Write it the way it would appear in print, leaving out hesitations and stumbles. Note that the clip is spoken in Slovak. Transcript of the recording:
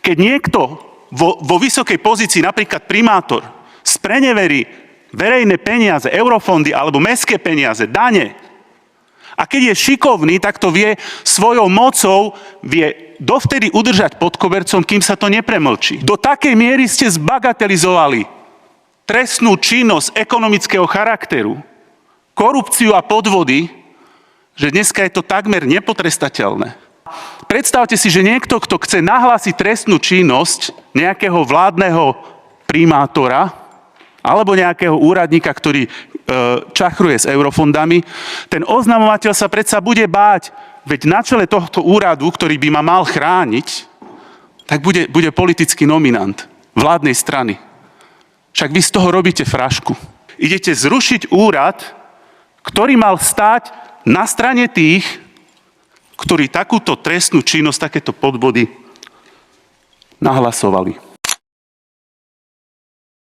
Keď niekto vo vysokej pozícii, napríklad primátor, spreneverí verejné peniaze, eurofondy alebo mestské peniaze, dane, a keď je šikovný, tak to vie svojou mocou, vie dovtedy udržať pod kobercom, kým sa to nepremlčí. Do takej miery ste zbagatelizovali trestnú činnosť ekonomického charakteru, korupciu a podvody, že dneska je to takmer nepotrestateľné. Predstavte si, že niekto, kto chce nahlásiť trestnú činnosť nejakého vládneho primátora alebo nejakého úradníka, ktorý čachruje s eurofondami, ten oznamovateľ sa predsa bude báť, veď na čele tohto úradu, ktorý by ma mal chrániť, tak bude politický nominant vládnej strany. Však vy z toho robíte frašku. Idete zrušiť úrad, ktorý mal stáť na strane tých, ktorí takúto trestnú činnosť, takéto podvody nahlasovali.